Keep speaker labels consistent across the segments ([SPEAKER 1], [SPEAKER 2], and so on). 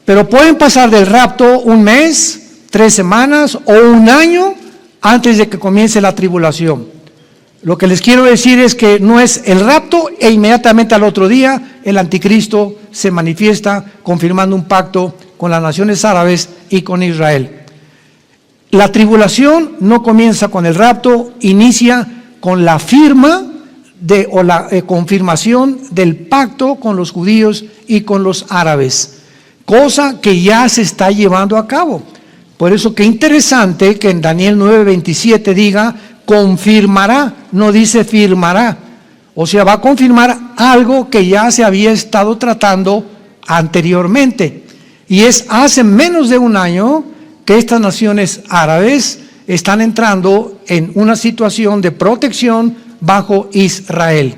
[SPEAKER 1] Pero pueden pasar del rapto un mes, 3 semanas o un año antes de que comience la tribulación. Lo que les quiero decir es que no es el rapto e inmediatamente al otro día el anticristo se manifiesta confirmando un pacto con las naciones árabes y con Israel. La tribulación no comienza con el rapto, inicia con la firma o la confirmación del pacto con los judíos y con los árabes, cosa que ya se está llevando a cabo. Por eso qué interesante que en Daniel 9:27 diga confirmará, no dice firmará. O sea, va a confirmar algo que ya se había estado tratando anteriormente. Y es hace menos de un año que estas naciones árabes están entrando en una situación de protección bajo Israel.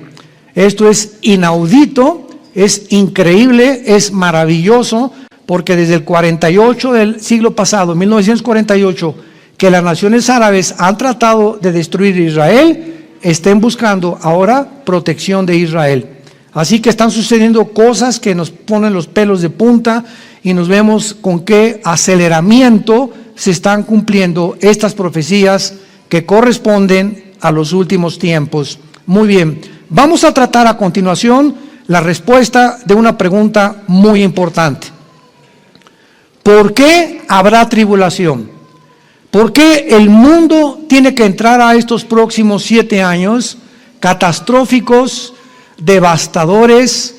[SPEAKER 1] Esto es inaudito, es increíble, es maravilloso, porque desde el 48 del siglo pasado, 1948, que las naciones árabes han tratado de destruir Israel, estén buscando ahora protección de Israel. Así que están sucediendo cosas que nos ponen los pelos de punta y nos vemos con qué aceleramiento se están cumpliendo estas profecías que corresponden a los últimos tiempos. Muy bien, vamos a tratar a continuación la respuesta de una pregunta muy importante. ¿Por qué habrá tribulación? ¿Por qué el mundo tiene que entrar a estos próximos 7 años catastróficos, devastadores,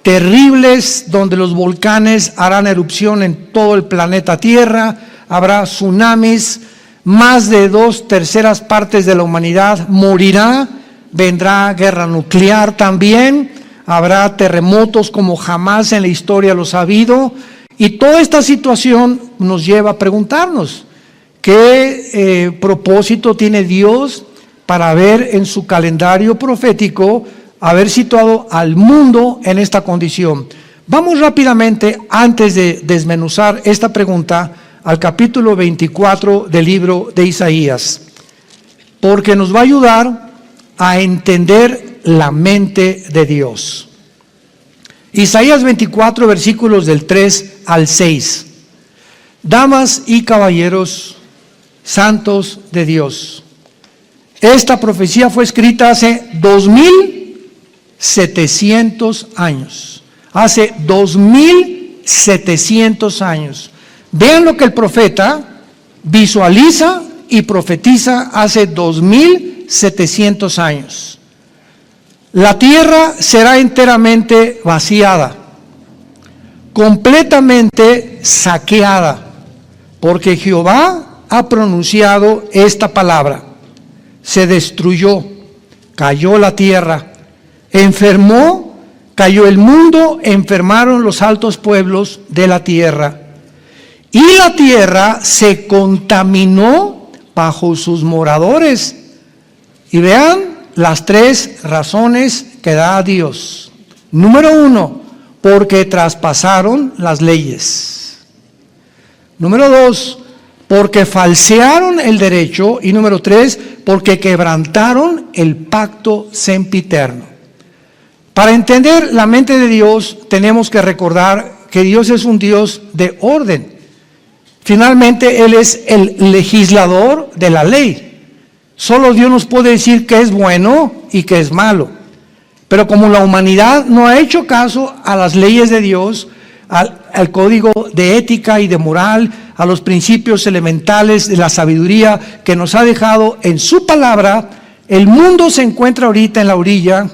[SPEAKER 1] terribles, donde los volcanes harán erupción en todo el planeta Tierra, habrá tsunamis, más de 2/3 partes de la humanidad morirá, vendrá guerra nuclear también, habrá terremotos como jamás en la historia los ha habido, y toda esta situación nos lleva a preguntarnos, ¿qué propósito tiene Dios para haber en su calendario profético haber situado al mundo en esta condición? Vamos rápidamente, antes de desmenuzar esta pregunta, al capítulo 24 del libro de Isaías, porque nos va a ayudar a entender la mente de Dios. Isaías 24, versículos del 3 al 6. Damas y caballeros, santos de Dios, esta profecía fue escrita hace 2700 años. Hace 2700 años. Vean lo que el profeta visualiza y profetiza hace 2700 años. La tierra será enteramente vaciada, completamente saqueada, porque Jehová ha pronunciado esta palabra. Se destruyó, cayó la tierra, enfermó, cayó el mundo, enfermaron los altos pueblos de la tierra. Y la tierra se contaminó bajo sus moradores. Y vean las 3 razones que da Dios. Número 1, porque traspasaron las leyes. Número 2, porque falsearon el derecho. Y número 3, porque quebrantaron el pacto sempiterno. Para entender la mente de Dios, tenemos que recordar que Dios es un Dios de orden. Finalmente, Él es el legislador de la ley. Solo Dios nos puede decir qué es bueno y qué es malo. Pero como la humanidad no ha hecho caso a las leyes de Dios, al código de ética y de moral, a los principios elementales de la sabiduría que nos ha dejado en su palabra, el mundo se encuentra ahorita en la orilla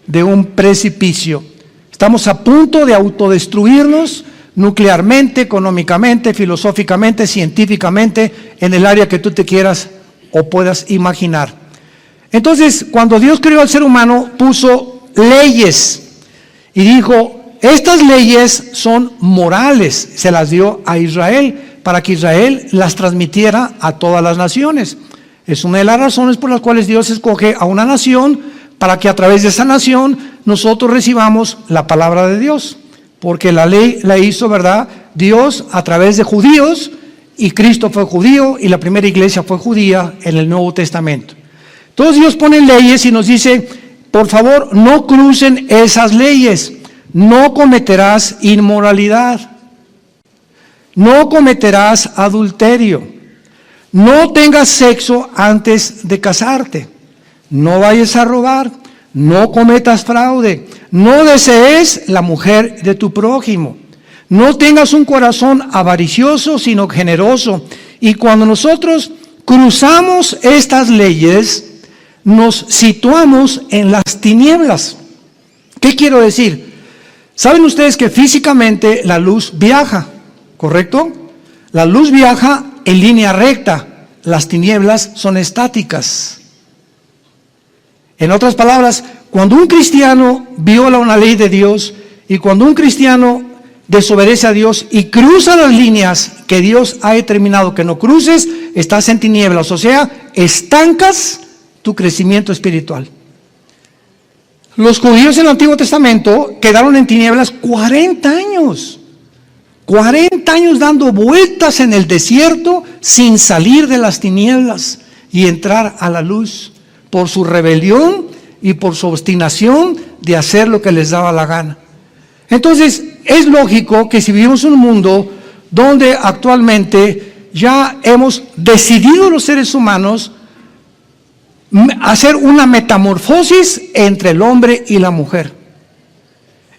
[SPEAKER 1] de un precipicio. Estamos a punto de autodestruirnos nuclearmente, económicamente, filosóficamente, científicamente, en el área que tú te quieras o puedas imaginar. Entonces, cuando Dios creó al ser humano, puso leyes y dijo, estas leyes son morales, se las dio a Israel, para que Israel las transmitiera a todas las naciones. Es una de las razones por las cuales Dios escoge a una nación, para que a través de esa nación nosotros recibamos la palabra de Dios. Porque la ley la hizo, ¿verdad?, Dios a través de judíos, y Cristo fue judío, y la primera iglesia fue judía en el Nuevo Testamento. Entonces Dios pone leyes y nos dice, por favor, no crucen esas leyes, no cometerás inmoralidad. no cometerás adulterio, no tengas sexo antes de casarte, no vayas a robar, no cometas fraude, no desees la mujer de tu prójimo, no tengas un corazón avaricioso, sino generoso. Y cuando nosotros cruzamos estas leyes, nos situamos en las tinieblas. ¿Qué quiero decir? Saben ustedes que físicamente la luz viaja, ¿correcto? La luz viaja en línea recta, las tinieblas son estáticas. En otras palabras, cuando un cristiano viola una ley de Dios y cuando un cristiano desobedece a Dios y cruza las líneas que Dios ha determinado que no cruces, estás en tinieblas, o sea, estancas tu crecimiento espiritual. Los judíos en el Antiguo Testamento quedaron en tinieblas 40 años. 40 años dando vueltas en el desierto sin salir de las tinieblas y entrar a la luz por su rebelión y por su obstinación de hacer lo que les daba la gana. Entonces, es lógico que si vivimos en un mundo donde actualmente ya hemos decidido los seres humanos hacer una metamorfosis entre el hombre y la mujer.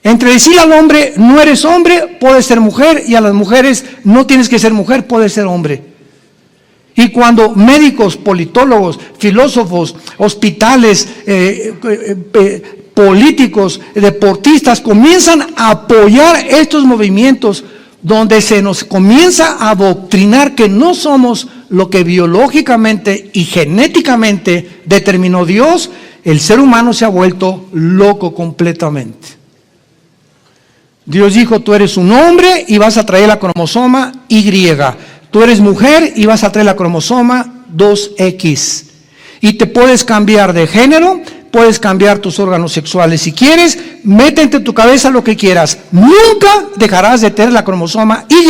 [SPEAKER 1] Entre decir al hombre, no eres hombre, puedes ser mujer, y a las mujeres, no tienes que ser mujer, puedes ser hombre. Y cuando médicos, politólogos, filósofos, hospitales, políticos, deportistas comienzan a apoyar estos movimientos donde se nos comienza a adoctrinar que no somos lo que biológicamente y genéticamente determinó Dios, el ser humano se ha vuelto loco completamente. Dios dijo, tú eres un hombre y vas a traer la cromosoma Y. Tú eres mujer y vas a traer la cromosoma 2X. Y te puedes cambiar de género, puedes cambiar tus órganos sexuales si quieres, métete en tu cabeza lo que quieras. Nunca dejarás de tener la cromosoma Y,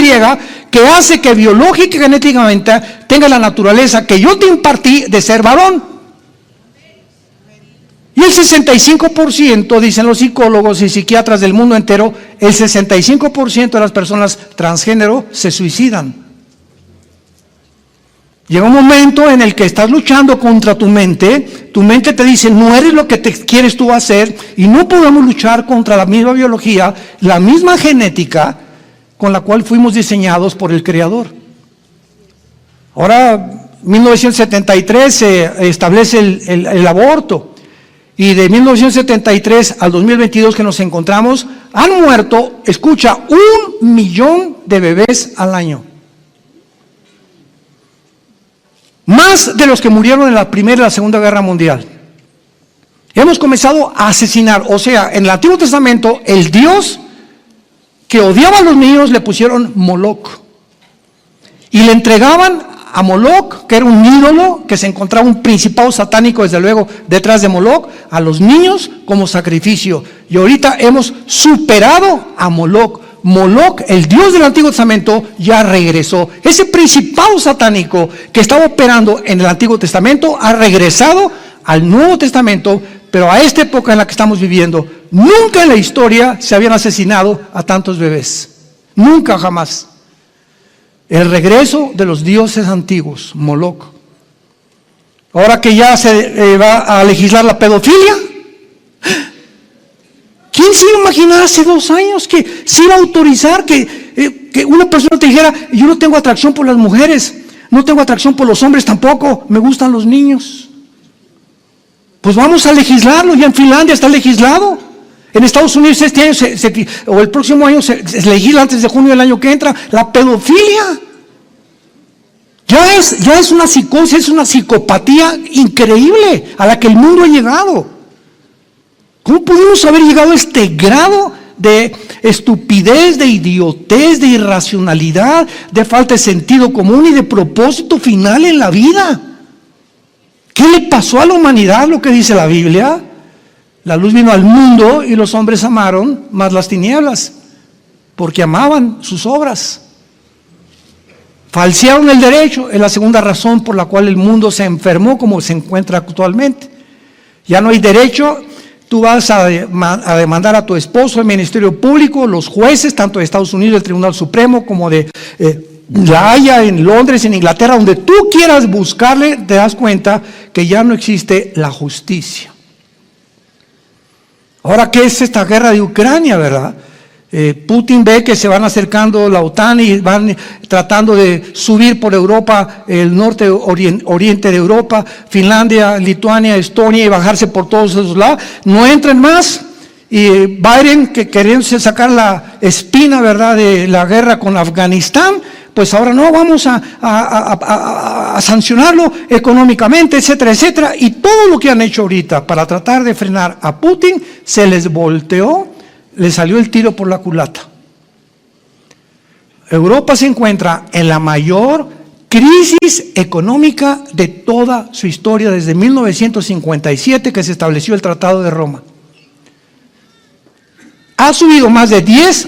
[SPEAKER 1] que hace que biológica y genéticamente tenga la naturaleza que yo te impartí de ser varón. Y el 65%, dicen los psicólogos y psiquiatras del mundo entero, el 65% de las personas transgénero se suicidan. Llega un momento en el que estás luchando contra tu mente te dice, no eres lo que te quieres tú hacer, y no podemos luchar contra la misma biología, la misma genética con la cual fuimos diseñados por el Creador. Ahora, 1973 se establece el aborto, y de 1973 al 2022 que nos encontramos, han muerto, escucha, 1 millón de bebés al año. Más de los que murieron en la Primera y la Segunda Guerra Mundial. Hemos comenzado a asesinar, o sea, en el Antiguo Testamento, el Dios que odiaba a los niños le pusieron Moloch. Y le entregaban a Moloch, que era un ídolo, que se encontraba un principado satánico, desde luego, detrás de Moloch, a los niños como sacrificio. Y ahorita hemos superado a Moloch. Moloch, el Dios del Antiguo Testamento, ya regresó. Ese principado satánico que estaba operando en el Antiguo Testamento ha regresado al Nuevo Testamento, pero a esta época en la que estamos viviendo, nunca en la historia se habían asesinado a tantos bebés. Nunca, jamás. El regreso de los dioses antiguos, Moloch. Ahora que ya se va a legislar la pedofilia, ¿quién se iba a imaginar hace 2 años que se iba a autorizar que una persona te dijera, yo no tengo atracción por las mujeres, no tengo atracción por los hombres tampoco, me gustan los niños? Pues vamos a legislarlo, ya en Finlandia está legislado. En Estados Unidos este año o el próximo año se legisla, antes de junio del año que entra, la pedofilia. Ya es una psicosis, es una psicopatía increíble a la que el mundo ha llegado. ¿Cómo pudimos haber llegado a este grado de estupidez, de idiotez, de irracionalidad, de falta de sentido común y de propósito final en la vida? ¿Qué le pasó a la humanidad? Lo que dice la Biblia. La luz vino al mundo y los hombres amaron más las tinieblas, porque amaban sus obras. Falsearon el derecho, es la segunda razón por la cual el mundo se enfermó como se encuentra actualmente. Ya no hay derecho. tú vas a demandar a tu esposo, el Ministerio Público, los jueces, tanto de Estados Unidos, del Tribunal Supremo, como de La Haya, en Londres, en Inglaterra, donde tú quieras buscarle, te das cuenta que ya no existe la justicia. Ahora, ¿qué es esta guerra de Ucrania, verdad? Putin ve que se van acercando la OTAN y van tratando de subir por Europa, el norte, oriente de Europa, Finlandia, Lituania, Estonia, y bajarse por todos esos lados. No entren más. Y Biden, que queriéndose sacar la espina, ¿verdad?, de la guerra con Afganistán, pues ahora no, vamos a sancionarlo económicamente, etcétera, etcétera. Y todo lo que han hecho ahorita para tratar de frenar a Putin, se les volteó, le salió el tiro por la culata. Europa se encuentra en la mayor crisis económica de toda su historia desde 1957, que se estableció el Tratado de Roma. Ha subido más de 10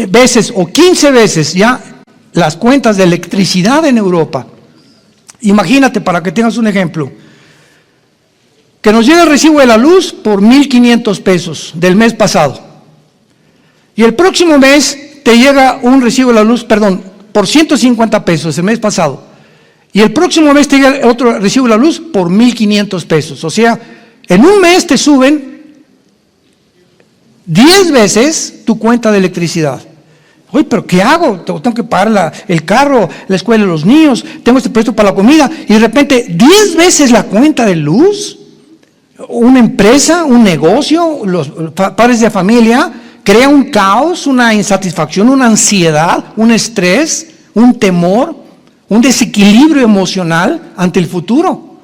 [SPEAKER 1] veces o 15 veces ya las cuentas de electricidad en Europa. Imagínate, para que tengas un ejemplo, que nos llega el recibo de la luz por 1,500 pesos del mes pasado. Y el próximo mes te llega un recibo de la luz, por 150 pesos el mes pasado. Y el próximo mes te llega otro recibo de la luz por 1,500 pesos. O sea, en un mes te suben 10 veces tu cuenta de electricidad. Oye, ¿pero qué hago? Tengo que pagar el carro, la escuela de los niños, tengo este precio para la comida, y de repente 10 veces la cuenta de luz. Una empresa, un negocio, los padres de familia, crea un caos, una insatisfacción, una ansiedad, un estrés, un temor, un desequilibrio emocional ante el futuro.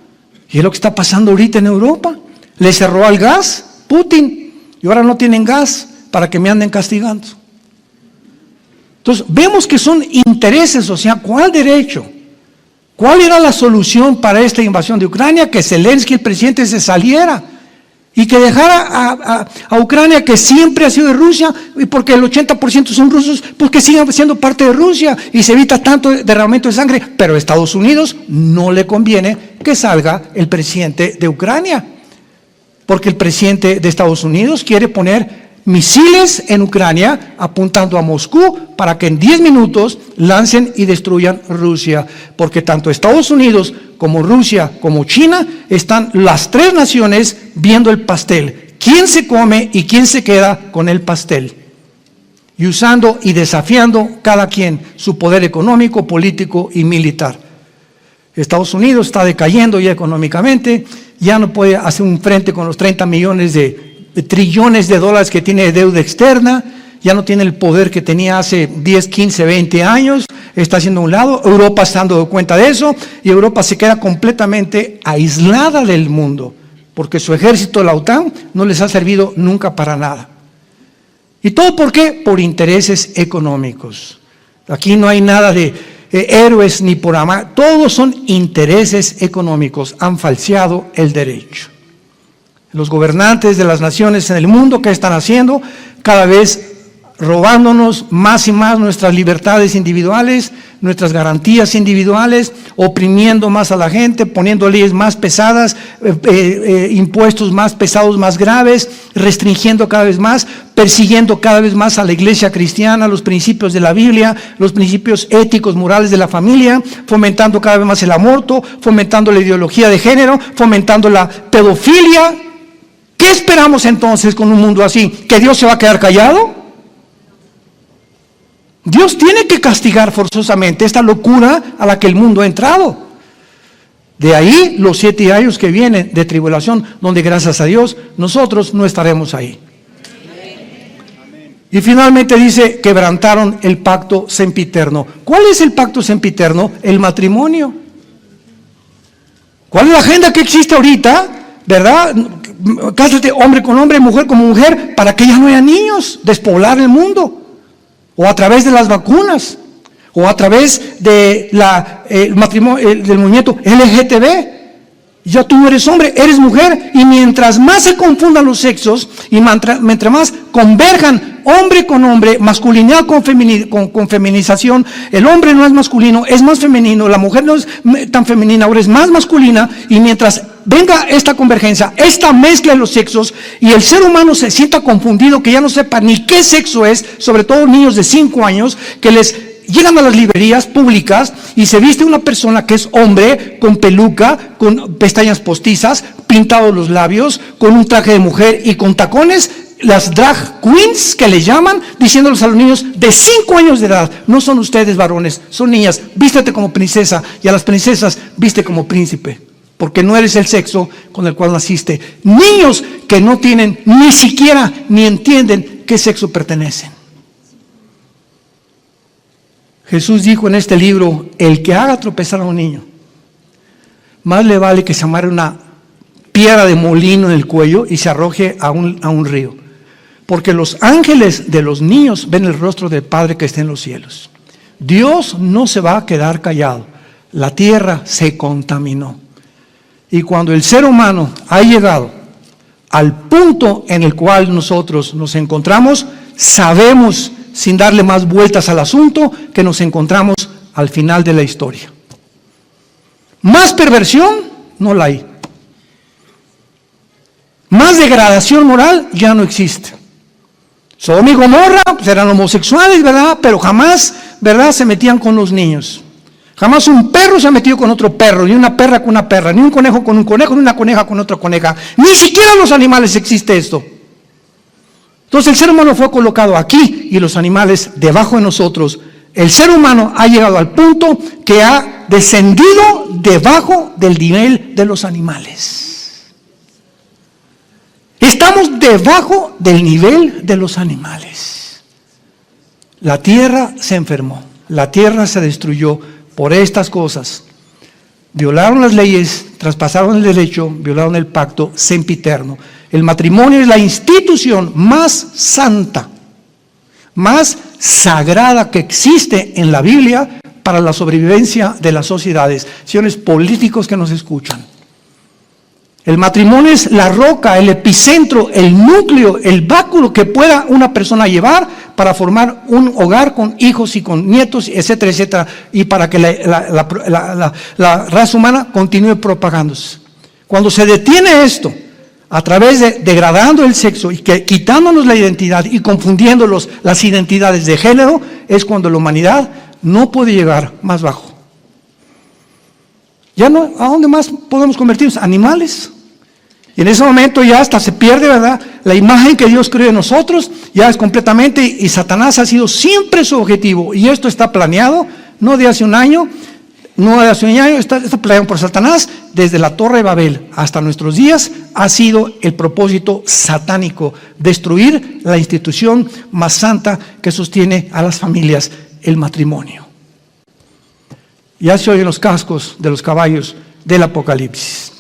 [SPEAKER 1] Y es lo que está pasando ahorita en Europa. Le cerró al gas Putin y ahora no tienen gas para que me anden castigando. Entonces, vemos que son intereses, o sea, ¿cuál derecho? ¿Cuál era la solución para esta invasión de Ucrania? Que Zelensky, el presidente, se saliera y que dejara a Ucrania, que siempre ha sido de Rusia, y porque el 80% son rusos, pues que sigan siendo parte de Rusia y se evita tanto derramamiento de sangre. Pero a Estados Unidos no le conviene que salga el presidente de Ucrania, porque el presidente de Estados Unidos quiere poner misiles en Ucrania apuntando a Moscú para que en 10 minutos lancen y destruyan Rusia, porque tanto Estados Unidos como Rusia como China están las tres naciones viendo el pastel, quién se come y quién se queda con el pastel, y usando y desafiando cada quien su poder económico, político y militar. Estados Unidos está decayendo ya económicamente, ya no puede hacer un frente con los 30 millones de trillones de dólares que tiene de deuda externa, ya no tiene el poder que tenía hace 10, 15, 20 años, está haciendo a un lado. Europa está dando cuenta de eso y Europa se queda completamente aislada del mundo, porque su ejército, la OTAN, no les ha servido nunca para nada. ¿Y todo por qué? Por intereses económicos. Aquí no hay nada de héroes ni por amar, todos son intereses económicos, han falseado el derecho. Los gobernantes de las naciones en el mundo, ¿qué están haciendo? Cada vez robándonos más y más nuestras libertades individuales, nuestras garantías individuales, oprimiendo más a la gente, poniendo leyes más pesadas, impuestos más pesados, más graves, restringiendo cada vez más, persiguiendo cada vez más a la iglesia cristiana, los principios de la Biblia, los principios éticos, morales de la familia, fomentando cada vez más el aborto, fomentando la ideología de género, fomentando la pedofilia. ¿Qué esperamos entonces con un mundo así? ¿Que Dios se va a quedar callado? Dios tiene que castigar forzosamente esta locura a la que el mundo ha entrado. De ahí los 7 años que vienen de tribulación, donde gracias a Dios nosotros no estaremos ahí. Y finalmente dice, quebrantaron el pacto sempiterno. ¿Cuál es el pacto sempiterno? El matrimonio. ¿Cuál es la agenda que existe ahorita? ¿Verdad? Cásate hombre con hombre, mujer con mujer, para que ya no haya niños, despoblar el mundo, o a través de las vacunas, o a través de del movimiento LGTB. Ya tú eres hombre, eres mujer, y mientras más se confundan los sexos, y mientras más converjan hombre con hombre, masculinidad con feminización, el hombre no es masculino, es más femenino, la mujer no es tan femenina, ahora es más masculina, y mientras venga esta convergencia, esta mezcla de los sexos, y el ser humano se sienta confundido, que ya no sepa ni qué sexo es, sobre todo niños de 5 años, que les llegan a las librerías públicas y se viste una persona que es hombre, con peluca, con pestañas postizas, pintados los labios, con un traje de mujer y con tacones, las drag queens que le llaman, diciéndoles a los niños de 5 años de edad: no son ustedes varones, son niñas, vístete como princesa, y a las princesas viste como príncipe, porque no eres el sexo con el cual naciste. Niños que no tienen ni siquiera ni entienden qué sexo pertenecen. Jesús dijo en este libro: el que haga tropezar a un niño, más le vale que se amarre una piedra de molino en el cuello y se arroje a un río. Porque los ángeles de los niños ven el rostro del Padre que está en los cielos. Dios no se va a quedar callado. La tierra se contaminó. Y cuando el ser humano ha llegado al punto en el cual nosotros nos encontramos, sabemos, sin darle más vueltas al asunto, que nos encontramos al final de la historia. Más perversión no la hay. Más degradación moral ya no existe. Sodoma y Gomorra pues eran homosexuales, ¿verdad? Pero jamás, ¿verdad?, se metían con los niños. Jamás un perro se ha metido con otro perro, ni una perra con una perra, ni un conejo con un conejo, ni una coneja con otra coneja. Ni siquiera en los animales existe esto. Entonces el ser humano fue colocado aquí y los animales debajo de nosotros. El ser humano ha llegado al punto que ha descendido debajo del nivel de los animales. Estamos debajo del nivel de los animales. La tierra se enfermó, la tierra se destruyó por estas cosas. Violaron las leyes, traspasaron el derecho, violaron el pacto sempiterno. El matrimonio es la institución más santa, más sagrada que existe en la Biblia para la sobrevivencia de las sociedades. Señores políticos que nos escuchan, el matrimonio es la roca, el epicentro, el núcleo, el báculo que pueda una persona llevar para formar un hogar con hijos y con nietos, etcétera, etcétera, y para que la raza humana continúe propagándose. Cuando se detiene esto, a través de degradando el sexo y quitándonos la identidad y confundiendo las identidades de género, es cuando la humanidad no puede llegar más bajo. Ya no, ¿a dónde más podemos convertirnos? Animales. Y en ese momento ya hasta se pierde, ¿verdad?, la imagen que Dios creó en nosotros, ya es completamente, y Satanás ha sido siempre su objetivo, y esto está planeado, no de hace un año, está planeado por Satanás, desde la Torre de Babel hasta nuestros días, ha sido el propósito satánico, destruir la institución más santa que sostiene a las familias, el matrimonio. Ya se oyen los cascos de los caballos del Apocalipsis.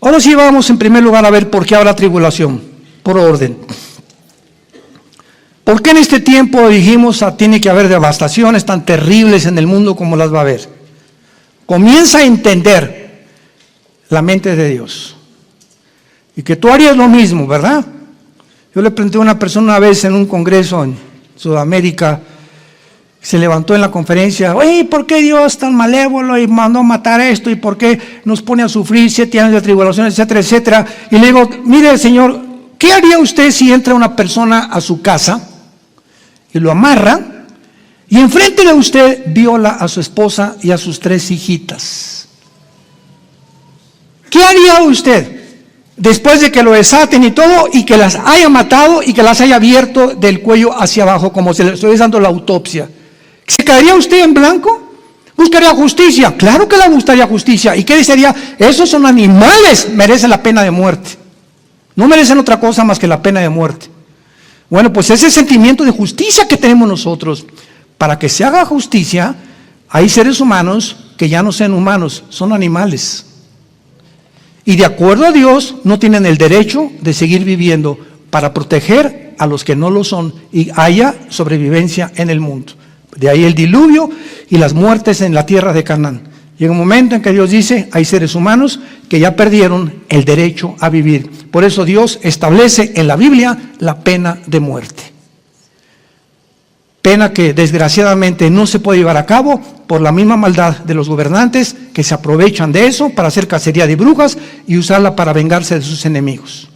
[SPEAKER 1] Ahora sí vamos en primer lugar a ver por qué habrá tribulación, por orden. ¿Por qué en este tiempo dijimos tiene que haber devastaciones tan terribles en el mundo como las va a haber? Comienza a entender la mente de Dios. Y que tú harías lo mismo, ¿verdad? Yo le pregunté a una persona una vez en un congreso en Sudamérica, se levantó en la conferencia: oye, ¿por qué Dios tan malévolo y mandó matar esto? ¿Y por qué nos pone a sufrir 7 años de tribulación, etcétera, etcétera? Y le digo: mire, Señor, ¿qué haría usted si entra una persona a su casa y lo amarra y enfrente de usted viola a su esposa y a sus 3 hijitas? ¿Qué haría usted después de que lo desaten y todo, y que las haya matado y que las haya abierto del cuello hacia abajo, como se le estoy dando la autopsia? ¿Se quedaría usted en blanco? ¿Buscaría justicia? Claro que le gustaría justicia. ¿Y qué diría? Esos son animales, merecen la pena de muerte. No merecen otra cosa más que la pena de muerte. Bueno, pues ese sentimiento de justicia que tenemos nosotros, para que se haga justicia, hay seres humanos que ya no sean humanos, son animales. Y de acuerdo a Dios, no tienen el derecho de seguir viviendo para proteger a los que no lo son y haya sobrevivencia en el mundo. De ahí el diluvio y las muertes en la tierra de Canaán. Llega un momento en que Dios dice: hay seres humanos que ya perdieron el derecho a vivir. Por eso Dios establece en la Biblia la pena de muerte. Pena que desgraciadamente no se puede llevar a cabo por la misma maldad de los gobernantes que se aprovechan de eso para hacer cacería de brujas y usarla para vengarse de sus enemigos.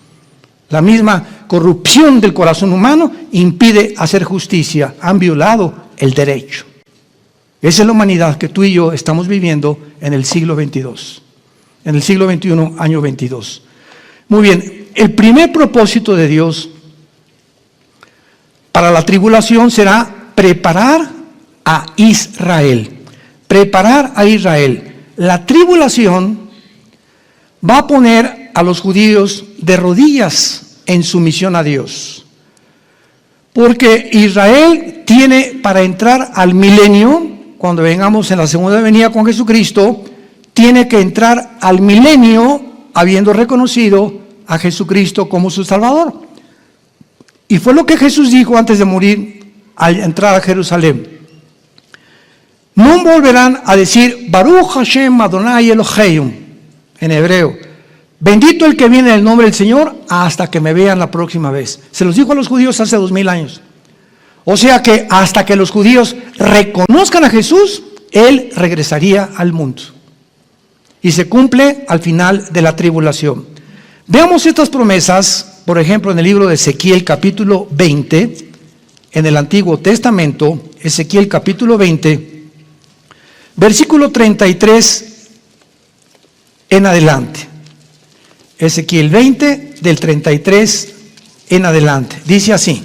[SPEAKER 1] La misma corrupción del corazón humano impide hacer justicia. Han violado el derecho. Esa es la humanidad que tú y yo estamos viviendo en el siglo XXII. En el siglo XXI, año 22. Muy bien, el primer propósito de Dios para la tribulación será preparar a Israel. Preparar a Israel. La tribulación va a poner a los judíos de rodillas en sumisión a Dios. Porque Israel tiene para entrar al milenio, cuando vengamos en la segunda venida con Jesucristo, tiene que entrar al milenio habiendo reconocido a Jesucristo como su Salvador. Y fue lo que Jesús dijo antes de morir al entrar a Jerusalén. No volverán a decir Baruch Hashem Adonai Eloheinu en hebreo. Bendito el que viene en el nombre del Señor hasta que me vean la próxima vez. Se los dijo a los judíos hace 2000 años. O sea que hasta que los judíos reconozcan a Jesús, Él regresaría al mundo. Y se cumple al final de la tribulación. Veamos estas promesas, por ejemplo, en el libro de Ezequiel capítulo 20, en el Antiguo Testamento, Ezequiel capítulo 20, versículo 33 en adelante. Ezequiel 20, del 33 en adelante. Dice así.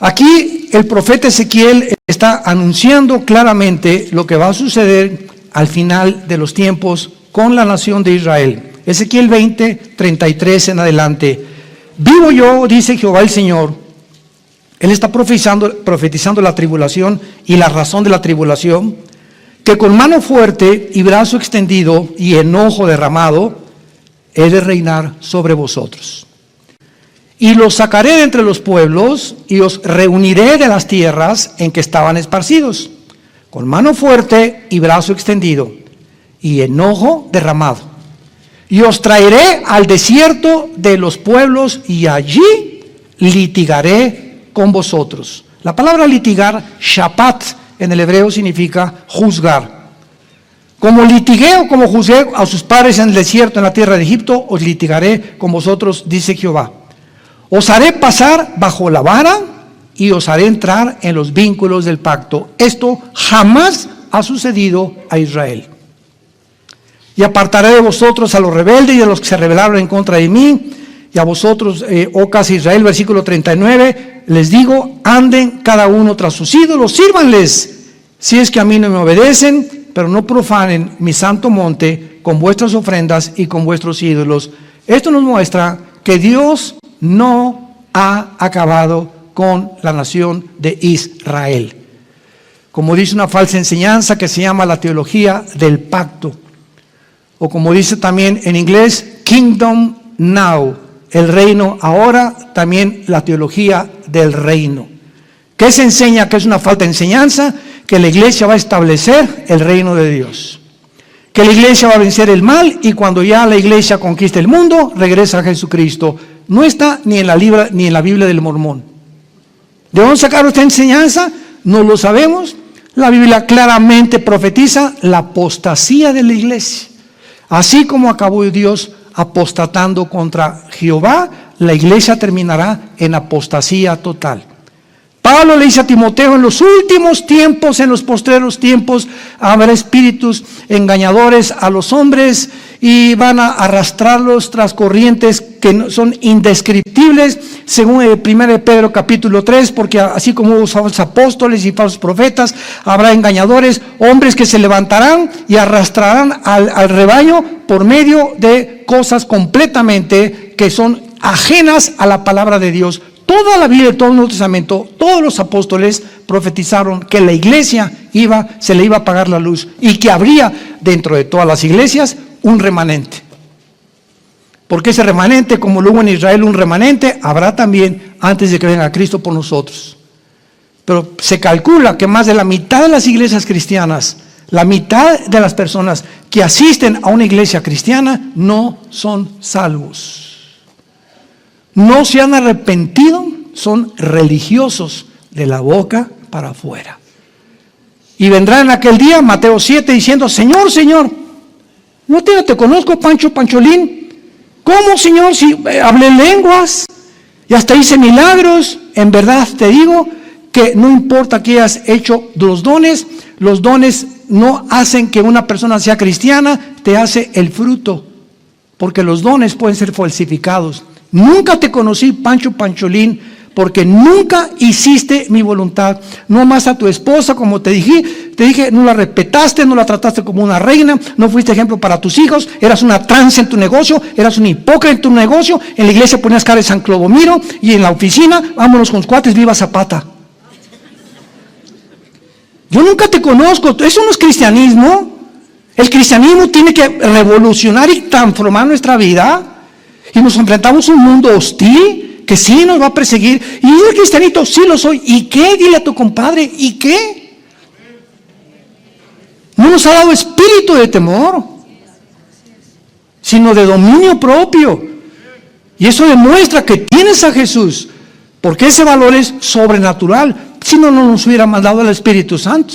[SPEAKER 1] Aquí el profeta Ezequiel está anunciando claramente lo que va a suceder al final de los tiempos con la nación de Israel. Ezequiel 20, 33 en adelante. Vivo yo, dice Jehová el Señor. Él está profetizando la tribulación y la razón de la tribulación, que con mano fuerte y brazo extendido y enojo derramado, he de reinar sobre vosotros. Y los sacaré de entre los pueblos y os reuniré de las tierras en que estaban esparcidos, con mano fuerte y brazo extendido y enojo derramado. Y os traeré al desierto de los pueblos y allí litigaré con vosotros. La palabra litigar, shapat, en el hebreo significa juzgar. Como litigué o como juzgué a sus padres en el desierto, en la tierra de Egipto, os litigaré con vosotros, dice Jehová. Os haré pasar bajo la vara y os haré entrar en los vínculos del pacto. Esto jamás ha sucedido a Israel. Y apartaré de vosotros a los rebeldes y a los que se rebelaron en contra de mí. Y a vosotros, oh casa de Israel, versículo 39, les digo, anden cada uno tras sus ídolos, sírvanles, si es que a mí no me obedecen, pero no profanen mi santo monte con vuestras ofrendas y con vuestros ídolos. Esto nos muestra que Dios no ha acabado con la nación de Israel. Como dice una falsa enseñanza que se llama la teología del pacto, o como dice también en inglés, Kingdom Now, el reino ahora, también la teología del reino. ¿Qué se enseña? Que es una falta de enseñanza, que la iglesia va a establecer el reino de Dios, que la iglesia va a vencer el mal y cuando ya la iglesia conquista el mundo, regresa a Jesucristo. No está ni en la Biblia del Mormón. ¿De dónde sacaron esta enseñanza? No lo sabemos. La Biblia claramente profetiza la apostasía de la iglesia. Así como acabó Dios apostatando contra Jehová, la iglesia terminará en apostasía total. Pablo le dice a Timoteo, en los últimos tiempos, en los postreros tiempos, habrá espíritus engañadores a los hombres y van a arrastrarlos tras corrientes que son indescriptibles, según el 1 Pedro capítulo 3, porque así como hubo falsos apóstoles y falsos profetas, habrá engañadores, hombres que se levantarán y arrastrarán al rebaño por medio de cosas completamente que son ajenas a la palabra de Dios. Toda la Biblia, todo el Nuevo Testamento, todos los apóstoles profetizaron que la iglesia se le iba a apagar la luz y que habría dentro de todas las iglesias un remanente. Porque ese remanente, como lo hubo en Israel un remanente, habrá también antes de que venga Cristo por nosotros. Pero se calcula que más de la mitad de las iglesias cristianas, la mitad de las personas que asisten a una iglesia cristiana no son salvos. no se han arrepentido, son religiosos de la boca para afuera. Y vendrá en aquel día, Mateo 7, diciendo: Señor, Señor, no te conozco, Pancho, Pancholín. ¿Cómo, Señor, si hablé lenguas y hasta hice milagros? En verdad te digo que no importa que hayas hecho los dones no hacen que una persona sea cristiana, te hace el fruto, porque los dones pueden ser falsificados. Nunca te conocí, Pancho, Pancholín, porque nunca hiciste mi voluntad. No amaste a tu esposa como te dije, no la respetaste, no la trataste como una reina, no fuiste ejemplo para tus hijos, eras una tranza en tu negocio, eras un hipócrita en tu negocio, en la iglesia ponías cara de San Clodomiro y en la oficina, vámonos con los cuates, viva Zapata. Yo nunca te conozco, eso no es cristianismo. El cristianismo tiene que revolucionar y transformar nuestra vida, y nos enfrentamos a un mundo hostil que sí nos va a perseguir. Y yo, el cristianito, sí lo soy. ¿Y qué? Dile a tu compadre, ¿y qué? No nos ha dado espíritu de temor, sino de dominio propio. Y eso demuestra que tienes a Jesús, porque ese valor es sobrenatural. Si no, no nos hubiera mandado el Espíritu Santo.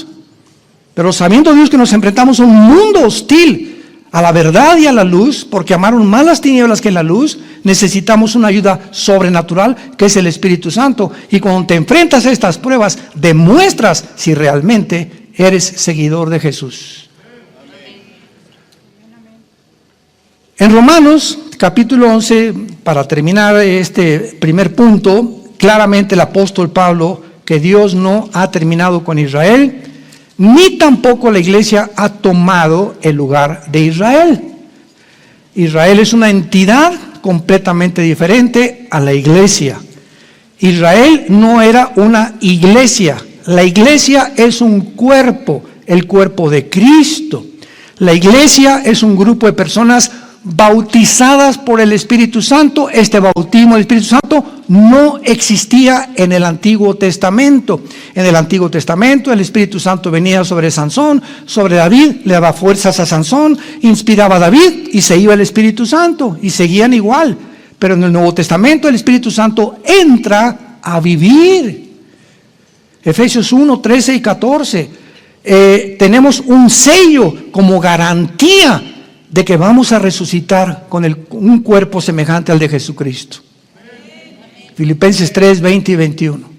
[SPEAKER 1] Pero sabiendo Dios que nos enfrentamos a un mundo hostil a la verdad y a la luz, porque amaron más las tinieblas que la luz, necesitamos una ayuda sobrenatural que es el Espíritu Santo. Y cuando te enfrentas a estas pruebas, demuestras si realmente eres seguidor de Jesús. En Romanos capítulo 11, para terminar este primer punto, claramente el apóstol Pablo, que Dios no ha terminado con Israel, ni tampoco la iglesia ha tomado el lugar de Israel. Israel es una entidad completamente diferente a la iglesia. Israel no era una iglesia. La iglesia es un cuerpo, el cuerpo de Cristo. La iglesia es un grupo de personas bautizadas por el Espíritu Santo. Este bautismo del Espíritu Santo no existía en el Antiguo Testamento. En el Antiguo Testamento el Espíritu Santo venía sobre Sansón, sobre David, le daba fuerzas a Sansón, inspiraba a David y se iba el Espíritu Santo y seguían igual. Pero en el Nuevo Testamento el Espíritu Santo entra a vivir. Efesios 1, 13 y 14. Tenemos un sello como garantía de que vamos a resucitar con un cuerpo semejante al de Jesucristo. Filipenses 3, 20 y 21.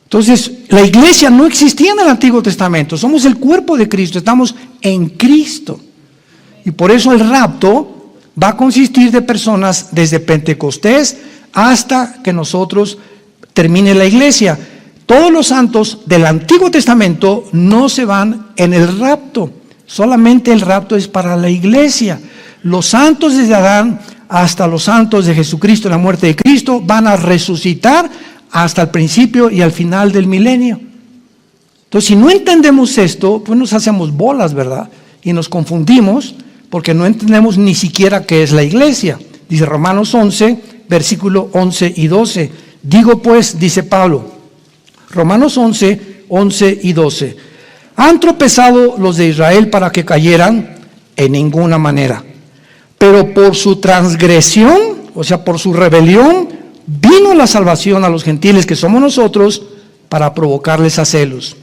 [SPEAKER 1] Entonces, la iglesia no existía en el Antiguo Testamento. Somos el cuerpo de Cristo, estamos en Cristo. Y por eso el rapto va a consistir de personas desde Pentecostés hasta que nosotros termine la iglesia. Todos los santos del Antiguo Testamento no se van en el rapto. Solamente el rapto es para la iglesia. Los santos desde Adán hasta los santos de Jesucristo, la muerte de Cristo, van a resucitar hasta el principio y al final del milenio. Entonces, si no entendemos esto, pues nos hacemos bolas, ¿verdad? Y nos confundimos porque no entendemos ni siquiera qué es la iglesia. Dice Romanos 11, versículo 11 y 12. Digo pues, dice Pablo, Romanos 11, 11 y 12. ¿Han tropezado los de Israel para que cayeran? En ninguna manera. Pero por su transgresión, o sea, por su rebelión, vino la salvación a los gentiles, que somos nosotros, para provocarles a celos.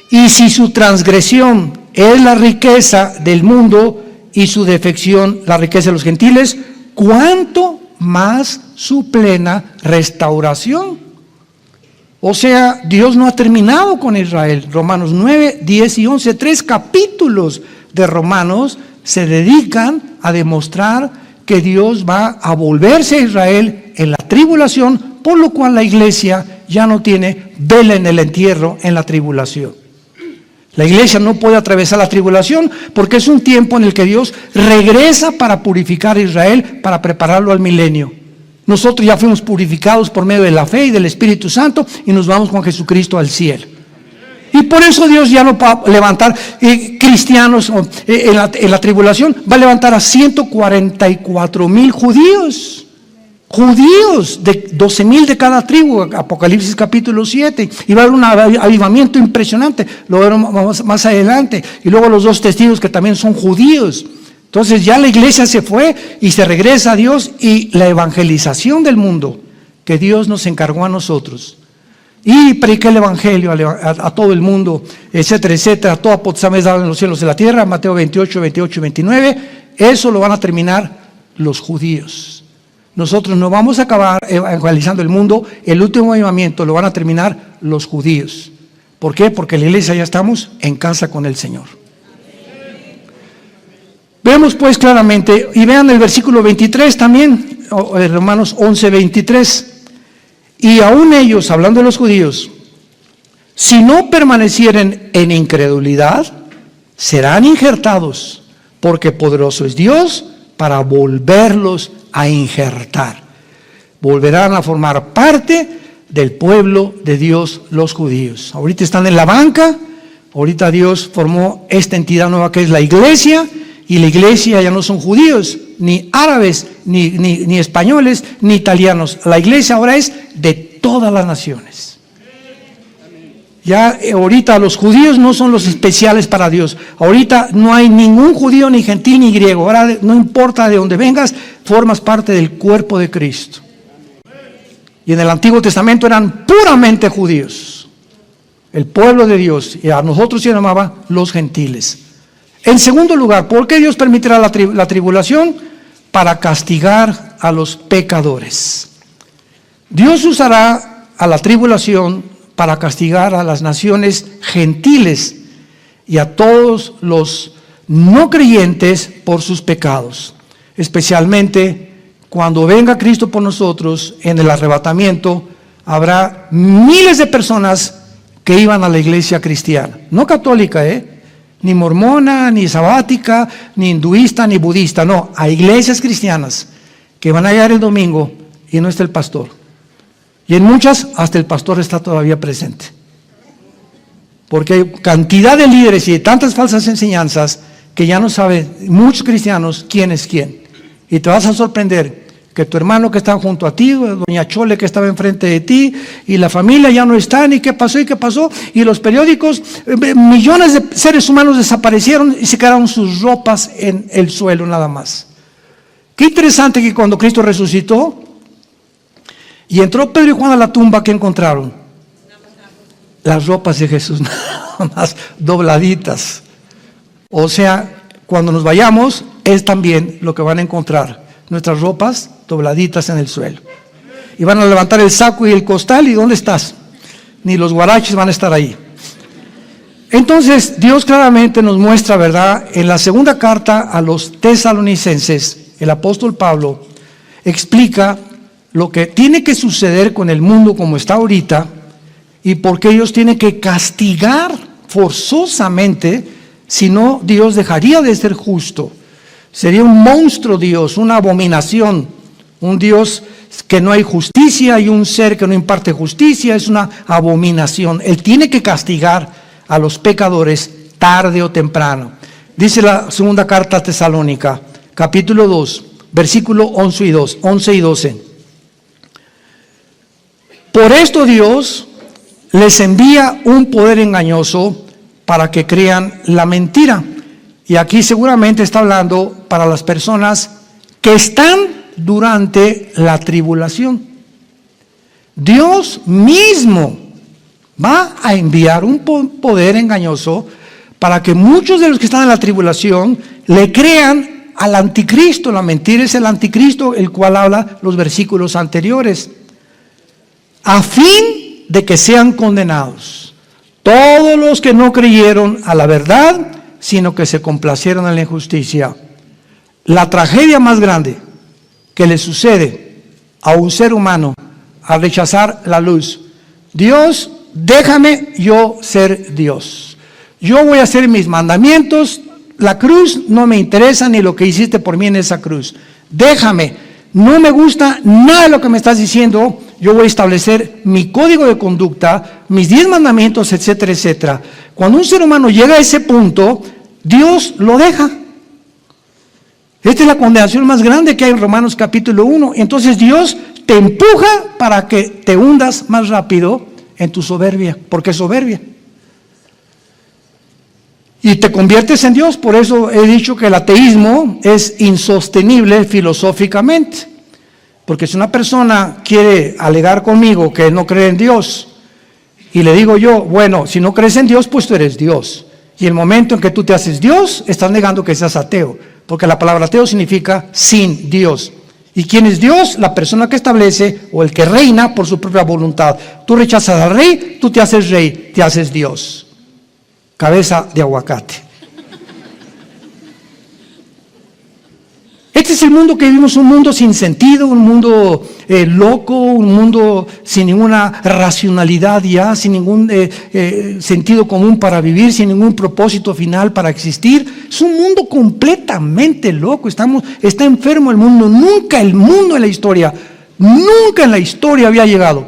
[SPEAKER 1] Y si su transgresión es la riqueza del mundo y su defección la riqueza de los gentiles, ¿cuánto más su plena restauración? O sea, Dios no ha terminado con Israel. Romanos 9, 10 y 11, 3 capítulos de Romanos se dedican a demostrar que Dios va a volverse a Israel en la tribulación, por lo cual la iglesia ya no tiene vela en el entierro en la tribulación. La iglesia no puede atravesar la tribulación porque es un tiempo en el que Dios regresa para purificar a Israel, para prepararlo al milenio. Nosotros ya fuimos purificados por medio de la fe y del Espíritu Santo y nos vamos con Jesucristo al cielo. Y por eso Dios ya no va a levantar cristianos en la tribulación, va a levantar a 144,000 judíos. Judíos, de 12,000 de cada tribu, Apocalipsis capítulo 7. Y va a haber un avivamiento impresionante, lo veremos más adelante. Y luego los 2 testigos que también son judíos. Entonces ya la iglesia se fue y se regresa a Dios, y la evangelización del mundo que Dios nos encargó a nosotros. Y prediqué el evangelio a todo el mundo, etcétera, etcétera. Toda potestad me es dada en los cielos y la tierra, Mateo 28, 28 y 29. Eso lo van a terminar los judíos. Nosotros no vamos a acabar evangelizando el mundo. El último avivamiento lo van a terminar los judíos. ¿Por qué? Porque la iglesia ya estamos en casa con el Señor. Vemos pues claramente, y vean el versículo 23 también, Romanos 11, 23. Y aún ellos, hablando de los judíos, si no permanecieren en incredulidad, serán injertados, porque poderoso es Dios para volverlos a injertar. Volverán a formar parte del pueblo de Dios, los judíos. Ahorita están en la banca, ahorita Dios formó esta entidad nueva que es la iglesia, y la iglesia ya no son judíos, ni árabes, ni españoles, ni italianos. La iglesia ahora es de todas las naciones. Ya ahorita los judíos no son los especiales para Dios. Ahorita no hay ningún judío, ni gentil, ni griego. Ahora no importa de dónde vengas, formas parte del cuerpo de Cristo. Y en el Antiguo Testamento eran puramente judíos, el pueblo de Dios, y a nosotros se llamaba los gentiles. En segundo lugar, ¿por qué Dios permitirá la tribulación? Para castigar a los pecadores. Dios usará a la tribulación para castigar a las naciones gentiles y a todos los no creyentes por sus pecados, especialmente cuando venga Cristo por nosotros en el arrebatamiento. Habrá miles de personas que iban a la iglesia cristiana, no católica, ni mormona, ni sabática, ni hinduista, ni budista, no, a iglesias cristianas que van a llegar el domingo y no está el pastor. Y en muchas hasta el pastor está todavía presente. Porque hay cantidad de líderes y de tantas falsas enseñanzas que ya no saben muchos cristianos quién es quién. Y te vas a sorprender que tu hermano que está junto a ti, doña Chole que estaba enfrente de ti, y la familia ya no están, y qué pasó, y los periódicos, millones de seres humanos desaparecieron y se quedaron sus ropas en el suelo nada más. Qué interesante que cuando Cristo resucitó y entró Pedro y Juan a la tumba, ¿qué encontraron? Las ropas de Jesús, nada más dobladitas. O sea, cuando nos vayamos, es también lo que van a encontrar. Nuestras ropas dobladitas en el suelo. Y van a levantar el saco y el costal, ¿y dónde estás? Ni los guaraches van a estar ahí. Entonces, Dios claramente nos muestra, ¿verdad? En la segunda carta a los tesalonicenses, el apóstol Pablo explica lo que tiene que suceder con el mundo como está ahorita, y por qué Dios tiene que castigar forzosamente, si no, Dios dejaría de ser justo. Sería un monstruo Dios, una abominación, un Dios que no hay justicia, y un ser que no imparte justicia es una abominación. Él tiene que castigar a los pecadores tarde o temprano. Dice la segunda carta a Tesalónica, capítulo 2, versículo 11 y 12. Por esto Dios les envía un poder engañoso para que crean la mentira. Y aquí seguramente está hablando para las personas que están durante la tribulación. Dios mismo va a enviar un poder engañoso para que muchos de los que están en la tribulación le crean al anticristo. La mentira es el anticristo, el cual habla los versículos anteriores, a fin de que sean condenados todos los que no creyeron a la verdad, sino que se complacieron en la injusticia. La tragedia más grande que le sucede a un ser humano al rechazar la luz: Dios, déjame yo ser Dios. Yo voy a hacer mis mandamientos, la cruz no me interesa ni lo que hiciste por mí en esa cruz. Déjame, no me gusta nada de lo que me estás diciendo, yo voy a establecer mi código de conducta, mis 10 mandamientos, etcétera, etcétera. Cuando un ser humano llega a ese punto, Dios lo deja. Esta es la condenación más grande que hay en Romanos capítulo 1. Entonces Dios te empuja para que te hundas más rápido en tu soberbia, porque es soberbia. y te conviertes en Dios. Por eso he dicho que el ateísmo es insostenible filosóficamente. Porque si una persona quiere alegar conmigo que no cree en Dios, y le digo yo, bueno, si no crees en Dios, pues tú eres Dios. Y el momento en que tú te haces Dios, estás negando que seas ateo. Porque la palabra ateo significa sin Dios. ¿Y quién es Dios? La persona que establece o el que reina por su propia voluntad. Tú rechazas al rey, tú te haces rey, te haces Dios. Cabeza de aguacate. Este es el mundo que vivimos, un mundo sin sentido, un mundo loco, un mundo sin ninguna racionalidad ya, sin ningún sentido común para vivir, sin ningún propósito final para existir. Es un mundo completamente loco, está enfermo el mundo. Nunca el mundo en la historia, nunca en la historia había llegado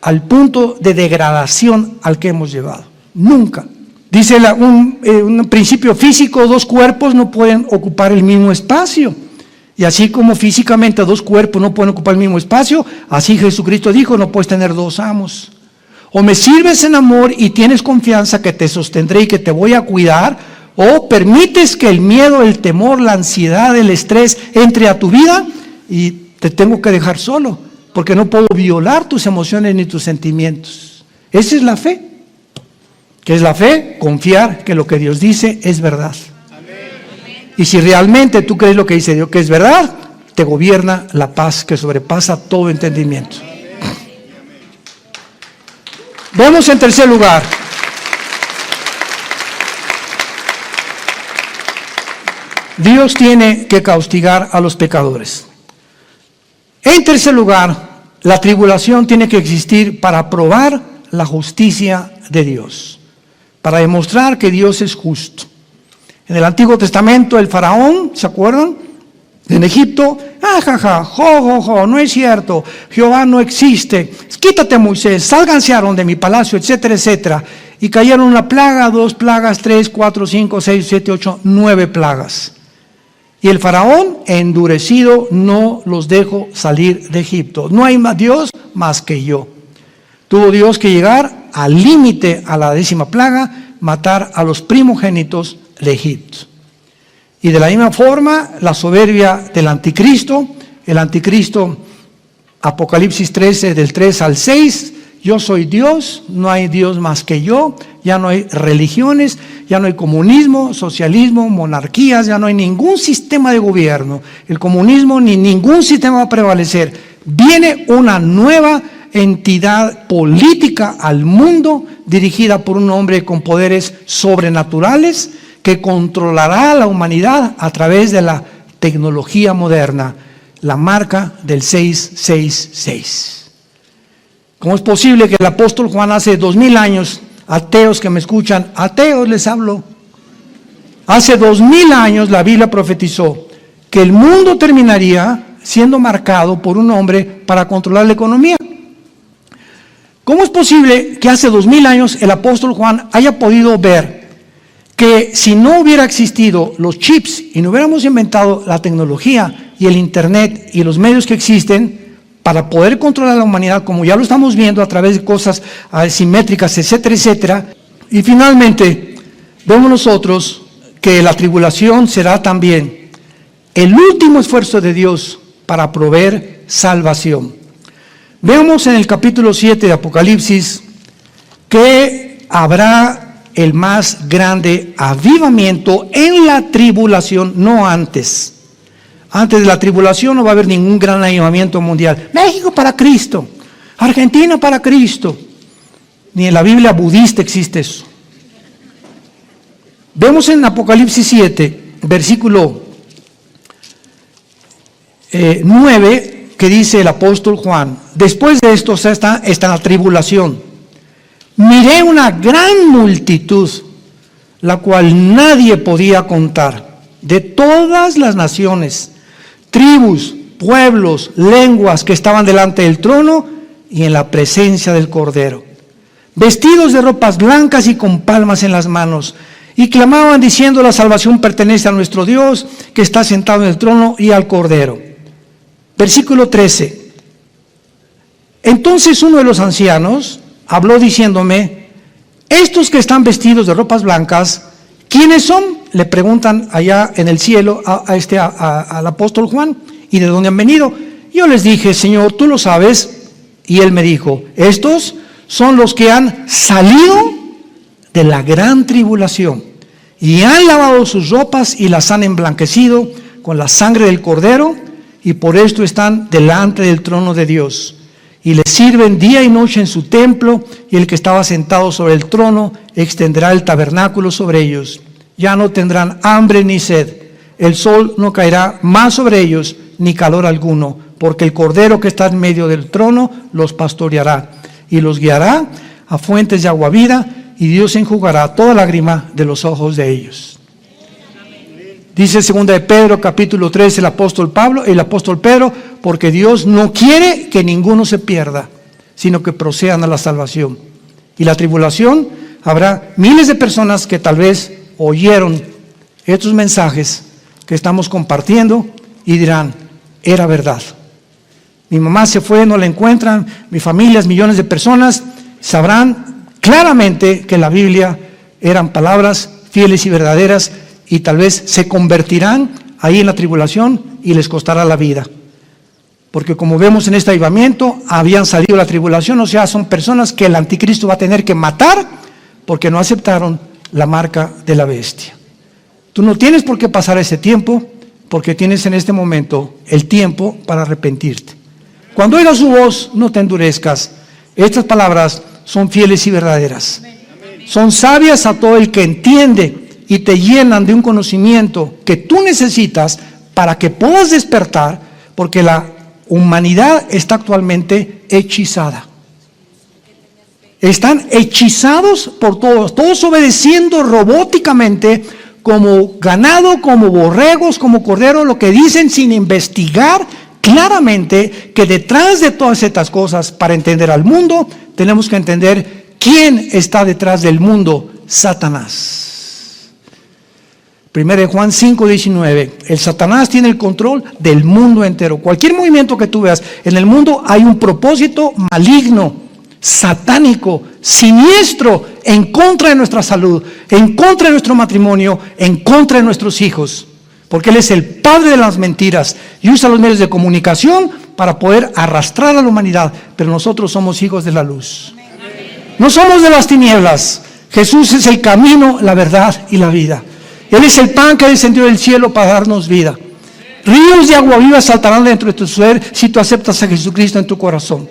[SPEAKER 1] al punto de degradación al que hemos llegado. Nunca. Dice un principio físico, dos cuerpos no pueden ocupar el mismo espacio. Y así como físicamente dos cuerpos no pueden ocupar el mismo espacio, así Jesucristo dijo, no puedes tener dos amos. O me sirves en amor y tienes confianza que te sostendré y que te voy a cuidar, o permites que el miedo, el temor, la ansiedad, el estrés entre a tu vida y te tengo que dejar solo, porque no puedo violar tus emociones ni tus sentimientos. Esa es la fe. ¿Qué es la fe? Confiar que lo que Dios dice es verdad. Y si realmente tú crees lo que dice Dios que es verdad, te gobierna la paz que sobrepasa todo entendimiento. Vemos en tercer lugar. Dios tiene que castigar a los pecadores. En tercer lugar, la tribulación tiene que existir para probar la justicia de Dios, para demostrar que Dios es justo. En el Antiguo Testamento, el faraón, ¿se acuerdan? En Egipto, no es cierto, Jehová no existe, quítate Moisés, sálganse Aarón de mi palacio, etcétera, etcétera. Y cayeron una plaga, 2 plagas, 3, 4, 5, 6, 7, 8, 9 plagas. Y el faraón, endurecido, no los dejó salir de Egipto. No hay más Dios más que yo. Tuvo Dios que llegar al límite a la 10ª plaga, matar a los primogénitos de Egipto. Y de la misma forma, la soberbia del anticristo, el anticristo, Apocalipsis 13, del 3 al 6, yo soy Dios, no hay Dios más que yo, ya no hay religiones, ya no hay comunismo, socialismo, monarquías, ya no hay ningún sistema de gobierno. El comunismo ni ningún sistema va a prevalecer. Viene una nueva entidad política al mundo dirigida por un hombre con poderes sobrenaturales que controlará a la humanidad a través de la tecnología moderna, la marca del 666. ¿Cómo es posible que el apóstol Juan hace 2000 años, ateos que me escuchan, ateos les hablo, hace 2000 años la Biblia profetizó que el mundo terminaría siendo marcado por un hombre para controlar la economía? ¿Cómo es posible que hace 2000 años el apóstol Juan haya podido ver que si no hubiera existido los chips y no hubiéramos inventado la tecnología y el internet y los medios que existen para poder controlar a la humanidad, como ya lo estamos viendo a través de cosas asimétricas, etcétera, etcétera? Y finalmente, vemos nosotros que la tribulación será también el último esfuerzo de Dios para proveer salvación. Veamos en el capítulo 7 de Apocalipsis que habrá el más grande avivamiento en la tribulación, no antes. Antes de la tribulación no va a haber ningún gran avivamiento mundial. México para Cristo, Argentina para Cristo. Ni en la Biblia budista existe eso. Vemos en Apocalipsis 7, versículo 9, que dice el apóstol Juan, después de esto está la tribulación. Miré una gran multitud, la cual nadie podía contar, de todas las naciones, tribus, pueblos, lenguas que estaban delante del trono y en la presencia del Cordero, vestidos de ropas blancas y con palmas en las manos, y clamaban diciendo: la salvación pertenece a nuestro Dios, que está sentado en el trono, y al Cordero. Versículo 13. Entonces uno de los ancianos habló diciéndome: estos que están vestidos de ropas blancas, ¿Quiénes son? Le preguntan allá en el cielo al apóstol Juan, ¿y de dónde han venido? Yo les dije, Señor, tú lo sabes. Y él me dijo, estos son los que han salido de la gran tribulación y han lavado sus ropas y las han emblanquecido con la sangre del Cordero, y por esto están delante del trono de Dios. Y le sirven día y noche en su templo, y el que estaba sentado sobre el trono extenderá el tabernáculo sobre ellos. Ya no tendrán hambre ni sed, el sol no caerá más sobre ellos, ni calor alguno, porque el Cordero que está en medio del trono los pastoreará, y los guiará a fuentes de agua viva, y Dios enjugará toda lágrima de los ojos de ellos. Dice 2 de Pedro capítulo 3 el apóstol Pedro, porque Dios no quiere que ninguno se pierda, sino que procedan a la salvación. Y la tribulación, habrá miles de personas que tal vez oyeron estos mensajes que estamos compartiendo y dirán, era verdad. Mi mamá se fue, no la encuentran, mi familia, millones de personas, sabrán claramente que la Biblia eran palabras fieles y verdaderas, y tal vez se convertirán ahí en la tribulación y les costará la vida. Porque como vemos en este avivamiento, habían salido de la tribulación, o sea, son personas que el anticristo va a tener que matar porque no aceptaron la marca de la bestia. Tú no tienes por qué pasar ese tiempo, porque tienes en este momento el tiempo para arrepentirte. Cuando oigas su voz, no te endurezcas. Estas palabras son fieles y verdaderas. Son sabias a todo el que entiende, y te llenan de un conocimiento que tú necesitas para que puedas despertar, porque la humanidad está actualmente hechizada. Están hechizados por todos obedeciendo robóticamente, como ganado, como borregos, como corderos, lo que dicen sin investigar claramente que detrás de todas estas cosas, para entender al mundo, tenemos que entender quién está detrás del mundo: Satanás. 1 Juan 5:19, el Satanás tiene el control del mundo entero. Cualquier movimiento que tú veas en el mundo, hay un propósito maligno, satánico, siniestro, en contra de nuestra salud, en contra de nuestro matrimonio, en contra de nuestros hijos, porque él es el padre de las mentiras y usa los medios de comunicación para poder arrastrar a la humanidad, pero nosotros somos hijos de la luz. No somos de las tinieblas. Jesús es el camino, la verdad y la vida. Él es el pan que descendió del cielo para darnos vida. Ríos de agua viva saltarán dentro de tu ser si tú aceptas a Jesucristo en tu corazón.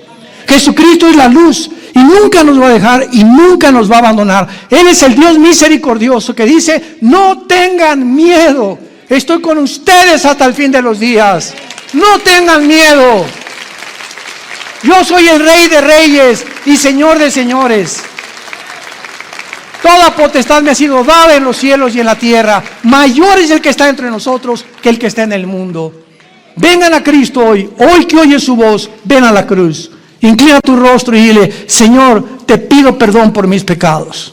[SPEAKER 1] Jesucristo es la luz y nunca nos va a dejar y nunca nos va a abandonar. Él es el Dios misericordioso que dice, no tengan miedo, estoy con ustedes hasta el fin de los días. No tengan miedo. Yo soy el Rey de Reyes y Señor de Señores. Toda potestad me ha sido dada en los cielos y en la tierra. Mayor es el que está entre nosotros que el que está en el mundo. Vengan a Cristo hoy que oyes su voz, ven a la cruz. Inclina tu rostro y dile, Señor, te pido perdón por mis pecados.